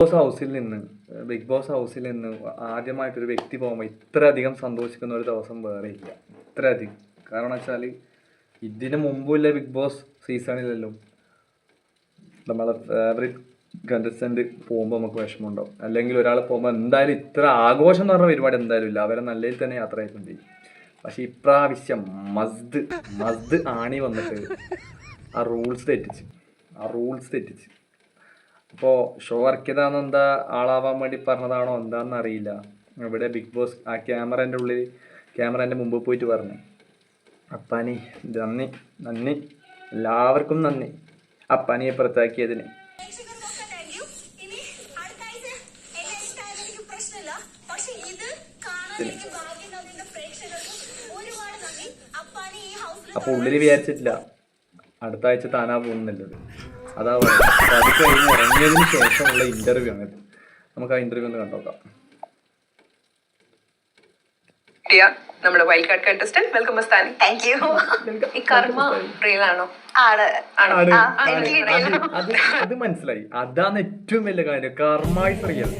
Big boss ഹൗസിൽ നിന്ന് ആദ്യമായിട്ടൊരു വ്യക്തി പോകുമ്പോൾ ഇത്രയധികം സന്തോഷിക്കുന്ന ഒരു ദിവസം വേറെ ഇല്ല. ഇത്രയധികം. കാരണം വെച്ചാൽ ഇതിന് മുമ്പുള്ള ബിഗ് ബോസ് സീസണിലെല്ലാം നമ്മളെ ഫേവറേറ്റ് കണ്ടസ്റ്റന്റ് പോകുമ്പോൾ നമുക്ക് വിഷമമുണ്ടാവും. അല്ലെങ്കിൽ ഒരാൾ പോകുമ്പോൾ എന്തായാലും ഇത്ര ആഘോഷം എന്ന് പറഞ്ഞ പരിപാടി എന്തായാലും ഇല്ല. അവരെ നല്ലതിൽ തന്നെ യാത്ര ചെയ്തിട്ടുണ്ട്. പക്ഷെ ഇപ്രാവശ്യം മസ്ത് ആണി വന്നിട്ട് ആ റൂൾസ് തെറ്റിച്ച് അപ്പോൾ ഷോ വർക്ക് ചെയ്താന്ന് എന്താ ആളാവാൻ വേണ്ടി പറഞ്ഞതാണോ എന്താണെന്ന് അറിയില്ല. ഇവിടെ ബിഗ് ബോസ് ആ ക്യാമറേൻ്റെ മുമ്പ് പോയിട്ട് പറഞ്ഞു, അപ്പാനി നന്ദി എല്ലാവർക്കും നന്ദി അപ്പാനിയെ പുറത്താക്കിയതിന്. അപ്പോൾ ഉള്ളിൽ വിചാരിച്ചിട്ടില്ല അടുത്ത ആഴ്ച താനാ പോകുന്നുള്ളത്. അതാ പറയുന്നത്. അത് കഴിഞ്ഞ് ഇറങ്ങിയതിന് ശേഷമുള്ള ഇന്റർവ്യൂ ആണ്. നമുക്ക് ആ ഇന്റർവ്യൂ ഒന്ന് കണ്ടോക്കാം. നമ്മുടെ wild card contestant welcome Mastani. Thank you. ഈ കർമ്മ റിയൽ ആണോ? അത് മനസ്സിലായി. അതാണ് ഏറ്റവും വലിയ കാര്യം. കർമ്മ ഈസ് റിയൽ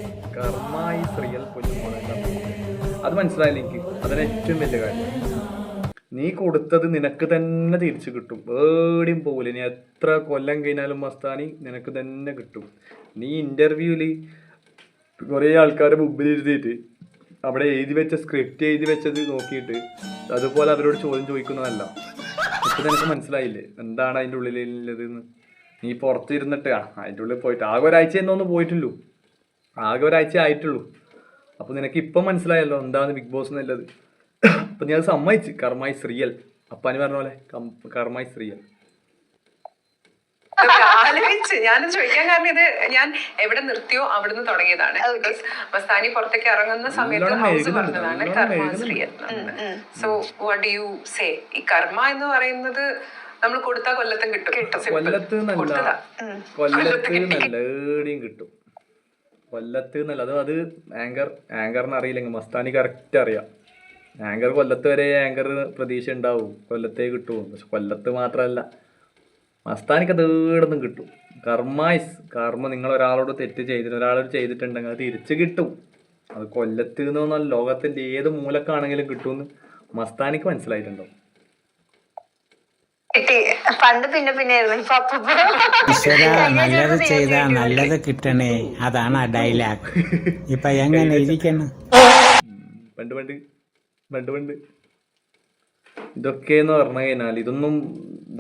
അത് മനസ്സിലായില്ല എനിക്ക്. അതാണ് ഏറ്റവും വലിയ കാര്യം. നീ കൊടുത്തത് നിനക്ക് തന്നെ തിരിച്ചു കിട്ടും. ഏടിയും പോകില്ല. നീ എത്ര കൊല്ലം കഴിഞ്ഞാലും മസ്താനി നിനക്ക് തന്നെ കിട്ടും. നീ ഇന്റർവ്യൂവിൽ കുറേ ആൾക്കാരെ മുമ്പിൽ ഇരുത്തിയിട്ട് അവിടെ സ്ക്രിപ്റ്റ് എഴുതി വെച്ചത് നോക്കിയിട്ട് അതുപോലെ അവരോട് ചോദ്യം ചോദിക്കുന്നതല്ല. ഇപ്പം നിനക്ക് മനസ്സിലായില്ലേ എന്താണ് അതിൻ്റെ ഉള്ളിലുള്ളതെന്ന്? നീ പുറത്തിരുന്നിട്ട് അതിൻ്റെ ഉള്ളിൽ പോയിട്ട് ആകെ ഒരാഴ്ച എന്നൊന്നും പോയിട്ടുള്ളൂ. ആകെ ഒരാഴ്ച ആയിട്ടുള്ളൂ. അപ്പോൾ നിനക്ക് ഇപ്പം മനസ്സിലായല്ലോ എന്താണ് ബിഗ് ബോസ് എന്നുള്ളത്. അപ്പം നീ അത് സമ്മതിച്ച്. കർമ്മ ഈസ് റിയൽ. അപ്പാനി പറഞ്ഞ പോലെ കർമ്മ ഈസ് റിയൽ. ആലോചിച്ച് ഞാനത് ചോദിക്കാൻ കാരണം ഇത് ഞാൻ എവിടെ നിർത്തിയോ അവിടുന്ന് തുടങ്ങിയതാണ്. മസ്താനി പുറത്തേക്ക് ഇറങ്ങുന്ന സമയത്ത് ഹൗസ് പറഞ്ഞതാണ് കർമ്മ is real. So what do you say? ഈ കർമ്മ എന്ന് പറയുന്നത് നമ്മൾ കൊടുത്താൽ കൊല്ലത്തും കിട്ടും. കൊല്ലത്ത് എന്നല്ല അത് ആങ്കറിന് അറിയില്ലെങ്കിൽ മസ്താനി കറക്റ്റ് അറിയാം. ആങ്കർ കൊല്ലത്ത് വരെ ആങ്കർ പ്രതീക്ഷ ഉണ്ടാവും കൊല്ലത്തേ കിട്ടുമോ. പക്ഷെ കൊല്ലത്ത് മാത്രമല്ല മസ്താനിക്ക് അത് ഏടൊന്നും കിട്ടും. കർമ്മ നിങ്ങൾ ഒരാളോട് തെറ്റ് ചെയ്തിട്ടുണ്ടെങ്കിൽ അത് തിരിച്ച് കിട്ടും. അത് കൊല്ലത്ത് നിന്നൊന്നല്ല, ലോകത്തിന്റെ ഏത് മൂലക്കാണെങ്കിലും കിട്ടുമെന്ന് മസ്താനിക്ക് മനസ്സിലായിട്ടുണ്ടാവും. നല്ലത് ചെയ്താ നല്ലത് കിട്ടണേ, അതാണ് ആ ഡയലോഗ്. ഇപ്പൊ എങ്ങനെ ഇരിക്കണം? പണ്ട് ഇതൊക്കെയെന്ന് പറഞ്ഞു കഴിഞ്ഞാൽ ഇതൊന്നും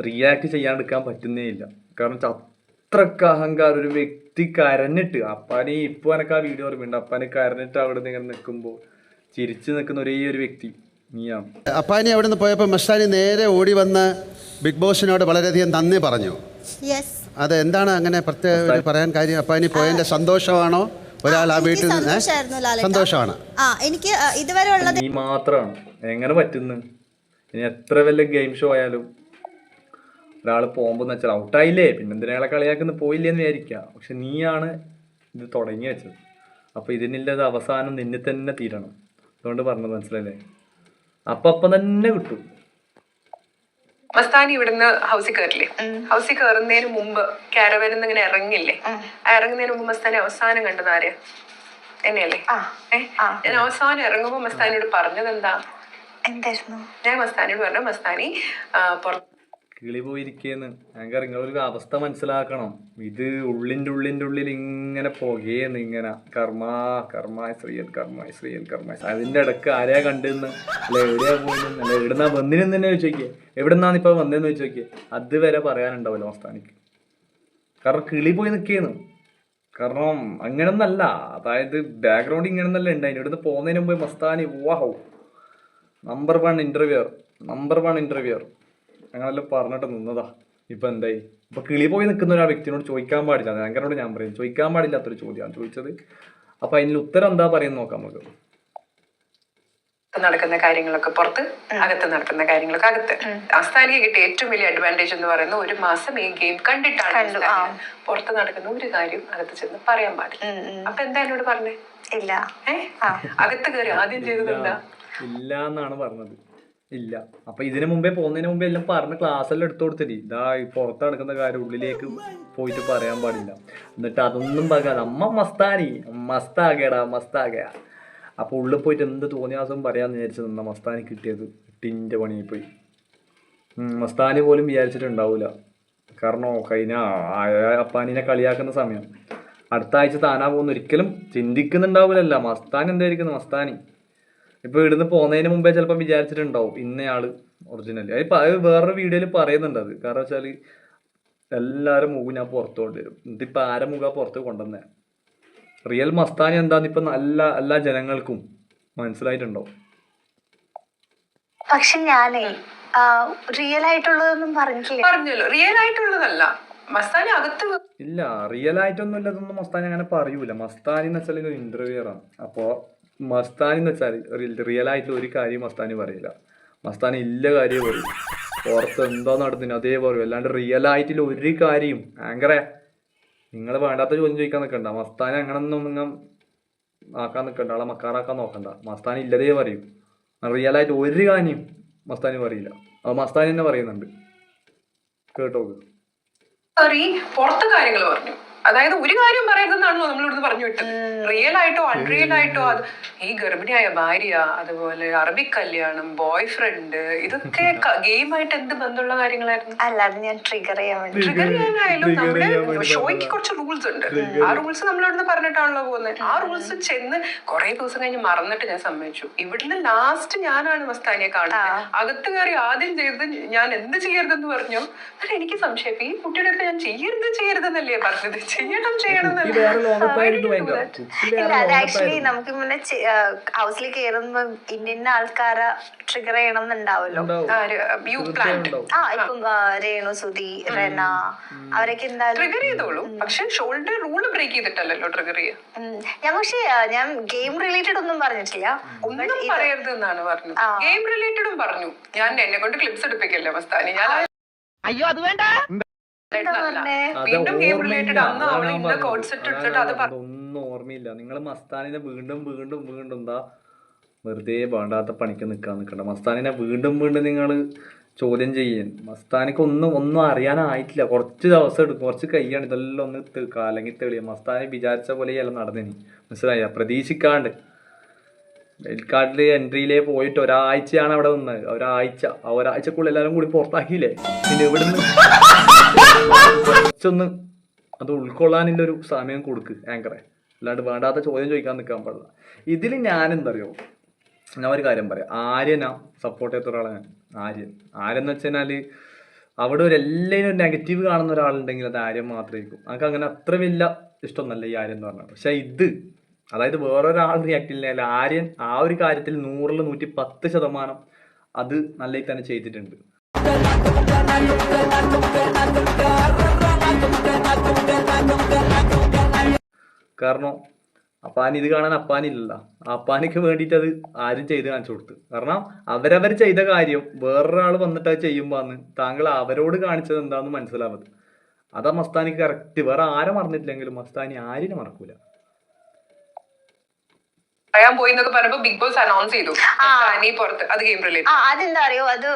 റിയാക്ട് ചെയ്യാണ്ടിരിക്കാൻ പറ്റുന്നേ ഇല്ല. കാരണം അത്രക്ക് അഹങ്കാരം. ഒരു വ്യക്തി കരഞ്ഞിട്ട് അപ്പാനി ഇപ്പോൾ എനിക്ക് ആ വീഡിയോ ഓർമ്മയുണ്ട്. അപ്പാനി കരഞ്ഞിട്ട് അവിടെ നിന്ന് ഇങ്ങനെ നിൽക്കുമ്പോൾ ചിരിച്ചു നിൽക്കുന്ന ഒരേ ഒരു വ്യക്തി നീയാണ്. അപ്പാനി അവിടെ നിന്ന് പോയപ്പോൾ മസ്താനി നേരെ ഓടി വന്ന് ബിഗ് ബോസിനോട് വളരെയധികം നന്ദി പറഞ്ഞു. അത് എന്താണ് അങ്ങനെ പ്രത്യേകം പറയാൻ കാര്യം? അപ്പാനി പോയതിന്റെ സന്തോഷമാണോ? ഒരാൾ ആ വീട്ടിൽ നിന്ന് സന്തോഷമാണ്. എനിക്ക് ഇതുവരെ ഉള്ളത് നീ മാത്രമാണ്. എങ്ങനെ പറ്റുന്നു? ഇനി എത്ര വല്ല ഗെയിം ഷോ ആയാലും ഒരാൾ പോകുമ്പോന്ന് വെച്ചാൽ ഔട്ടായില്ലേ പിന്നെ എന്തിനാളെ കളിയാക്കുന്ന പോയില്ലേന്ന് വിചാരിക്കുക. പക്ഷെ നീയാണ് ഇത് തുടങ്ങി വെച്ചത്. അപ്പോൾ ഇതിനുള്ളത് അവസാനം നിന്നെ തന്നെ തീരണം. അതുകൊണ്ട് പറഞ്ഞത് മനസ്സിലല്ലേ? അപ്പം തന്നെ കിട്ടും. മസ്താനി ഇവിടുന്ന് ഹൗസിൽ കയറില്ലേ? ഹൗസിൽ കയറുന്നതിന് മുമ്പ് കാരവനിൽ നിന്ന് ഇങ്ങനെ ഇറങ്ങില്ലേ? ഇറങ്ങുന്നതിന് മുമ്പ് മസ്താനി അവസാനം കണ്ടത് ആരെയാ? എന്നെയല്ലേ? ഞാൻ അവസാനം ഇറങ്ങുമ്പോ മസ്താനിയോട് പറഞ്ഞത് എന്തായിരുന്നു? ഞാൻ മസ്താനിയോട് പറഞ്ഞു, മസ്താനി കിളി പോയിരിക്കേന്ന്. ആങ്കർ നിങ്ങളൊരു അവസ്ഥ മനസ്സിലാക്കണം. ഇത് ഉള്ളിൻ്റെ ഉള്ളിൽ ഇങ്ങനെ പുകയെന്ന് ഇങ്ങനെ കർമ്മ ശ്രീയൽ. അതിന്റെ ഇടക്ക് ആരെയാ കണ്ടെന്ന് അല്ല എവിടെയാ പോയെന്ന് അല്ല എവിടുന്നാ വന്നിനെന്ന് തന്നെ ചോദിച്ചോക്കിയേ. എവിടുന്നാണ് ഇപ്പൊ വന്നതെന്ന് ചോദിച്ചോക്കിയേ. അതുവരെ പറയാനുണ്ടാവല്ലോ മസ്താനിക്ക്. കാരണം കിളി പോയി നിൽക്കേന്ന്. കാരണം അങ്ങനൊന്നല്ല, അതായത് ബാക്ക്ഗ്രൗണ്ട് ഇങ്ങനെന്നല്ല ഉണ്ടായി. ഇവിടുന്ന് പോകുന്നതിന് മുമ്പ് മസ്താനി വാഹു നമ്പർ വൺ ഇന്റർവ്യൂർ അങ്ങനെല്ലാം പറഞ്ഞിട്ട് നിന്നതാ. ഇപ്പൊ എന്തായി? ഇപ്പൊ കിളി പോയി നിൽക്കുന്ന ഒരാ വ്യക്തിനോട് ചോദിക്കാൻ പാടില്ല. ആങ്കറിനോട് ഞാൻ പറയും ചോദിക്കാൻ പാടില്ലാത്തൊരു ചോദ്യമാണ് ചോദിച്ചത്. അപ്പൊ അതിന് ഉത്തരം എന്താ പറയുന്ന നോക്കാം നമുക്ക്. നടക്കുന്ന കാര്യങ്ങളൊക്കെ പുറത്ത്, അകത്ത് നടക്കുന്ന കാര്യങ്ങളൊക്കെ അകത്ത്. മസ്താനിക്ക് കിട്ടിയ ഏറ്റവും വലിയ അഡ്വാൻറ്റേജ് എന്ന് പറയുന്നത് ഒരു മാസം ഈ ഗെയിം കണ്ടിട്ടാണ് പുറത്ത് നടക്കുന്ന ഒരു കാര്യം അകത്ത് ചെന്ന് പറയാൻ പാടില്ല. അപ്പൊ എന്താ എന്നോട് പറഞ്ഞേ? ഇല്ല. അകത്ത് കയറി ആദ്യം ചെയ്തത് എന്താ? ഇല്ല എന്നാണ് പറഞ്ഞത്. ഇല്ല. അപ്പൊ ഇതിനു മുമ്പേ പോകുന്നതിന് മുമ്പേ എല്ലാം പറഞ്ഞ് ക്ലാസ്സെല്ലാം എടുത്തു കൊടുത്തിട്ട് ഇതാ ഈ പുറത്ത് നടക്കുന്ന കാര്യം ഉള്ളിലേക്ക് പോയിട്ട് പറയാൻ പാടില്ല. എന്നിട്ട് അതൊന്നും പറയാതെ അമ്മ മസ്താനി മസ്താകേടാ മസ്താകയാ. അപ്പൊ ഉള്ളിൽ പോയിട്ട് എന്ത് തോന്നിയാസം പറയാന്ന് വിചാരിച്ചു നിന്ന മസ്താനി കിട്ടിയത് ടിൻ്റെ പണിയായി പോയി. മസ്താനി പോലും വിചാരിച്ചിട്ടുണ്ടാവൂല. കാരണം കഴിഞ്ഞ അപ്പാനിനെ കളിയാക്കുന്ന സമയം അടുത്ത ആഴ്ച താനാ പോകുന്ന ഒരിക്കലും ചിന്തിക്കുന്നുണ്ടാവില്ലല്ല മസ്താനി എന്തായിരിക്കുന്നു മസ്താനി. ഇപ്പൊ ഇവിടുന്ന് പോകുന്നതിന് മുമ്പേ ചിലപ്പോൾ വിചാരിച്ചിട്ടുണ്ടാവും ഇന്നയാള് ഒറിജിനൽ. അത് വേറൊരു വീഡിയോയിൽ പറയുന്നുണ്ട്. അത് കാരണം വെച്ചാല് എല്ലാവരും മുഖം ഞാൻ പുറത്തു കൊണ്ടുവരും. എന്നിട്ടിപ്പൊ ആരെ മുഖ പുറത്ത് കൊണ്ടുവന്നേ റിയൽ മസ്താനി എന്താന്ന് ഇപ്പൊ എല്ലാ ജനങ്ങൾക്കും മനസ്സിലായിട്ടുണ്ടാവും. പക്ഷെ ഞാനേ റിയൽ ആയിട്ടുള്ളതൊന്നും പറഞ്ഞല്ലോ റിയൽ ആയിട്ടുള്ളതല്ല മസ്താനി അകത്ത് ഇല്ല റിയൽ ആയിട്ടൊന്നും ഇല്ലതൊന്നും മസ്താനി അങ്ങനെ പറയൂല. മസ്താനി എന്ന് വെച്ചാൽ ഒരു ഇന്റർവ്യൂറാണ്. അപ്പോ മസ്താനി എന്ന് വെച്ചാൽ റിയൽ ആയിട്ട് ഒരു കാര്യം മസ്താനി പറയില്ല. മസ്താനി ഇല്ല കാര്യം പറയും. പുറത്ത് എന്തോ നടത്തിന് അതേ പറയും. അല്ലാണ്ട് റിയൽ ആയിട്ടില്ല ഒരു കാര്യം. ആങ്കറെ നിങ്ങൾ വേണ്ടാത്ത ചോദ്യം ചോദിക്കാൻ നിൽക്കണ്ട. മസ്താനി അങ്ങനൊന്നും നിങ്ങൾ ആക്കാൻ നിൽക്കണ്ട. ആളെ മക്കാറാക്കാൻ നോക്കണ്ട. മസ്താനി ഇല്ലതേ പറയും. റിയൽ ആയിട്ട് ഒരു കാര്യം മസ്താനി പറയില്ല. അത് മസ്താനി തന്നെ പറയുന്നുണ്ട്. കേട്ടോ പുറത്തെ കാര്യങ്ങൾ പറഞ്ഞു. അതായത് ഒരു കാര്യം പറയരുതെന്നാണല്ലോ നമ്മൾ ഇവിടുന്ന് പറഞ്ഞു വിട്ടത്. റിയൽ ആയിട്ടോ അൺറിയൽ ആയിട്ടോ അത് ഈ ഗർഭിണിയായ ഭാര്യ, അതുപോലെ അറബിക് കല്യാണം, ബോയ് ഫ്രണ്ട്, ഇതൊക്കെ ഗെയിമായിട്ട് എന്ത് ബന്ധമുള്ള കാര്യങ്ങളായിരുന്നു? അല്ലാതെ ഞാൻ ട്രിഗർ ചെയ്യാനായാലും നമ്മുടെ ഷോയ്ക്ക് കുറച്ച് റൂൾസ് ഉണ്ട്. ആ റൂൾസ് നമ്മൾ ഇവിടുന്ന് പറഞ്ഞിട്ടാണല്ലോ പോകുന്നത്. ആ റൂൾസ് ചെന്ന് കുറെ ദിവസം കഴിഞ്ഞ് മറന്നിട്ട് ഞാൻ സമ്മതിച്ചു. ഇവിടുന്ന് ലാസ്റ്റ് ഞാനാണ് മസ്താനിയെ കാണുന്നത്. അകത്ത് കയറി ആദ്യം ചെയ്തത് ഞാൻ എന്ത് ചെയ്യരുതെന്ന് പറഞ്ഞു. എന്നിട്ട് എനിക്ക് സംശയം ഈ കുട്ടിയുടെ അടുത്ത് ഞാൻ ചെയ്യരുതെന്നല്ലേ പറഞ്ഞത്. ആക്ച്വലി നമുക്ക് മുന്നേ ഹൗസിൽ കയറുമ്പോ ഇന്ന ആൾക്കാരെ ട്രിഗർ ചെയ്യണം എന്നുണ്ടാവല്ലോ. ഇപ്പം രേണു സുധി റെന അവരൊക്കെ എന്തായാലും ട്രിഗർ ചെയ്തോളൂ. പക്ഷെ ഷോൾഡർ റൂൾ ബ്രേക്ക് ചെയ്തിട്ടല്ലോ ട്രിഗർ ചെയ്യാ. ഞാൻ ഗെയിം റിലേറ്റഡ് ഒന്നും പറഞ്ഞിട്ടില്ല. ഒന്നും പറയരുത് എന്നാണ് പറഞ്ഞത്. ഗെയിം റിലേറ്റഡും പറഞ്ഞു. ഞാൻ എന്നെ കൊണ്ട് ക്ലിപ്സ് എടുപ്പിക്കല്ലേ മസ്താനി. ഞാൻ അയ്യോ അത് വേണ്ട. അതൊന്നും ഓർമ്മയില്ല. നിങ്ങൾ മസ്താനിനെ വീണ്ടും എന്താ വെറുതെ വേണ്ടാത്ത പണിക്ക് നിൽക്കണ്ട. മസ്താനിനെ വീണ്ടും നിങ്ങൾ ചോദ്യം ചെയ്യാൻ. മസ്താനിക്ക് ഒന്നും അറിയാനായിട്ടില്ല. കുറച്ച് ദിവസം എടുക്കും. കുറച്ച് കൈയാണ് ഇതെല്ലാം ഒന്ന് അല്ലെങ്കിൽ തെളിയാം. മസ്താനി വിചാരിച്ച പോലെ എല്ലാം നടന്നേനി. മനസ്സിലായ പ്രതീക്ഷിക്കാണ്ട് കാർഡിൽ എൻട്രിയിലേ പോയിട്ട് ഒരാഴ്ചയാണ് അവിടെ നിന്നത്. ഒരാഴ്ചക്കുള്ളിൽ എല്ലാവരും കൂടി പുറത്താക്കിയില്ലേ. പിന്നെ ഇവിടുന്ന് കുറച്ചൊന്ന് അത് ഉൾക്കൊള്ളാനുള്ള ഒരു സമയം കൊടുക്ക് ആങ്കറെ. അല്ലാണ്ട് വേണ്ടാത്ത ചോദ്യം ചോദിക്കാൻ നിൽക്കാൻ പാടില്ല. ഇതിൽ ഞാൻ എന്തറിയോ, ഞാൻ ഒരു കാര്യം പറയാം. ആര്യനാ സപ്പോർട്ട് ചെയ്ത ഒരാളാണ് ആര്യൻ എന്ന് വെച്ച് കഴിഞ്ഞാൽ അവിടെ എല്ലാവരും ഒരു നെഗറ്റീവ് കാണുന്ന ഒരാളുണ്ടെങ്കിൽ അത് ആര്യൻ മാത്രമായിരിക്കും. നമുക്ക് അങ്ങനെ അത്ര വലിയ ഇഷ്ടമൊന്നല്ല ഈ ആര്യൻ എന്ന് പറഞ്ഞാൽ. പക്ഷെ ഇത് അതായത് വേറൊരാൾ റിയാക്ട് ഇല്ല. ആര്യൻ ആ ഒരു കാര്യത്തിൽ 100-ൽ 110% അത് നല്ല തന്നെ ചെയ്തിട്ടുണ്ട്. കാരണം അപ്പാനി ഇത് കാണാൻ അപ്പാനില്ലല്ലോ. അപ്പാനിക്ക് വേണ്ടിയിട്ട് അത് ആരും ചെയ്ത് കാണിച്ചു കൊടുത്തു. കാരണം അവരവർ ചെയ്ത കാര്യം വേറൊരാൾ വന്നിട്ട് അത് ചെയ്യുമ്പോൾ അന്ന് താങ്കൾ അവരോട് കാണിച്ചത് എന്താണെന്ന് മനസ്സിലാവത്. അതാ മസ്താനിക്ക് കറക്റ്റ്. വേറെ ആരെ മറന്നിട്ടില്ലെങ്കിലും മസ്താനി ആരിനെ മറക്കൂല. പറയാൻ പോയി എന്നൊക്കെ പറഞ്ഞപ്പോ ബിഗ് ബോസ് അനൗൺസ് ചെയ്തു പുറത്ത്. അത് ഗെയിം റിലേറ്റഡ്. അതെന്താ അറിയോ, അത്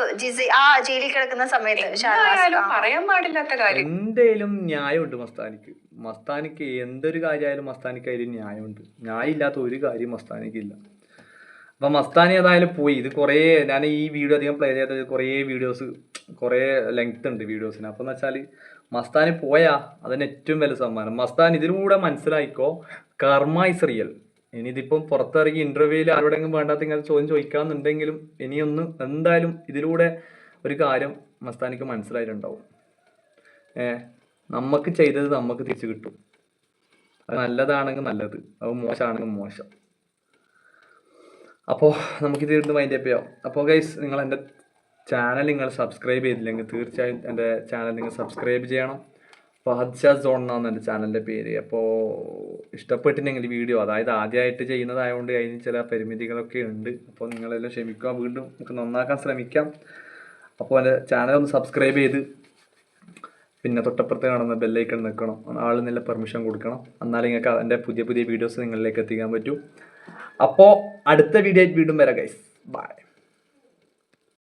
ജയിലിൽ കിടക്കുന്ന സമയത്ത് പറയാൻ പാടില്ലാത്ത കാര്യം. എന്തേലും ന്യായമുണ്ട് മസ്താനിക്ക് എന്തൊരു കാര്യമായാലും മസ്താനിക്ക് അതിൽ ന്യായമുണ്ട്. ന്യായം ഇല്ലാത്ത ഒരു കാര്യം മസ്താനിക്ക് ഇല്ല. അപ്പൊ മസ്താനി ഏതായാലും പോയി. ഇത് കുറേ ഞാൻ ഈ വീഡിയോ അധികം പ്ലേ ചെയ്തത് കുറേ വീഡിയോസ് കുറേ ലെങ്ത് ഉണ്ട് വീഡിയോസിന്. അപ്പൊ എന്ന് വെച്ചാൽ മസ്താനി പോയാ അതിന് ഏറ്റവും വലിയ സമ്മാനം. മസ്താൻ ഇതിലൂടെ മനസ്സിലായിക്കോ, കർമ്മ ഇസ് റിയൽ. ഇനി ഇതിപ്പം പുറത്തിറങ്ങി ഇന്റർവ്യൂവിൽ ആരോടെങ്കിലും വേണ്ടാത്ത ഇങ്ങനെ ചോദ്യം ചോദിക്കാന്നുണ്ടെങ്കിലും ഇനിയൊന്ന് എന്തായാലും ഇതിലൂടെ ഒരു കാര്യം മസ്താനിക്ക് മനസ്സിലായിട്ടുണ്ടാവും. നമുക്ക് ചെയ്തത് നമുക്ക് തിരിച്ചു കിട്ടും. അത് നല്ലതാണെങ്കിൽ നല്ലത്, അത് മോശമാണെങ്കിൽ മോശം. അപ്പോൾ നമുക്കിത് ഇരുന്ന് മൈൻഡ് അപ്പ് ചെയ്യാം. അപ്പോൾ ഗൈസ്, നിങ്ങൾ എൻ്റെ ചാനൽ നിങ്ങൾ സബ്സ്ക്രൈബ് ചെയ്തില്ലെങ്കിൽ തീർച്ചയായും എൻ്റെ ചാനൽ നിങ്ങൾ സബ്സ്ക്രൈബ് ചെയ്യണം. ഫഹദ് ഷാ സോൺ എന്നാണ് എൻ്റെ ചാനലിൻ്റെ പേര്. അപ്പോൾ ഇഷ്ടപ്പെട്ടിട്ടുണ്ടെങ്കിൽ വീഡിയോ, അതായത് ആദ്യമായിട്ട് ചെയ്യുന്നതായതുകൊണ്ട് അതിന് ചില പരിമിതികളൊക്കെ ഉണ്ട്. അപ്പോൾ നിങ്ങളെല്ലാം ക്ഷമിക്കുക. വീണ്ടും നമുക്ക് നന്നാക്കാൻ ശ്രമിക്കാം. അപ്പോൾ എൻ്റെ ചാനൽ ഒന്ന് സബ്സ്ക്രൈബ് ചെയ്ത് പിന്നെ തൊട്ടപ്പുറത്ത് കാണുന്ന ബെല്ലൈക്കൺ നിൽക്കണം. ആൾ നല്ല പെർമിഷൻ കൊടുക്കണം. എന്നാലും നിങ്ങൾക്ക് എൻ്റെ പുതിയ വീഡിയോസ് നിങ്ങളിലേക്ക് എത്തിക്കാൻ പറ്റും. അപ്പോൾ അടുത്ത വീഡിയോ ആയിട്ട് വീണ്ടും വരാം ഗൈസ്. ബൈ.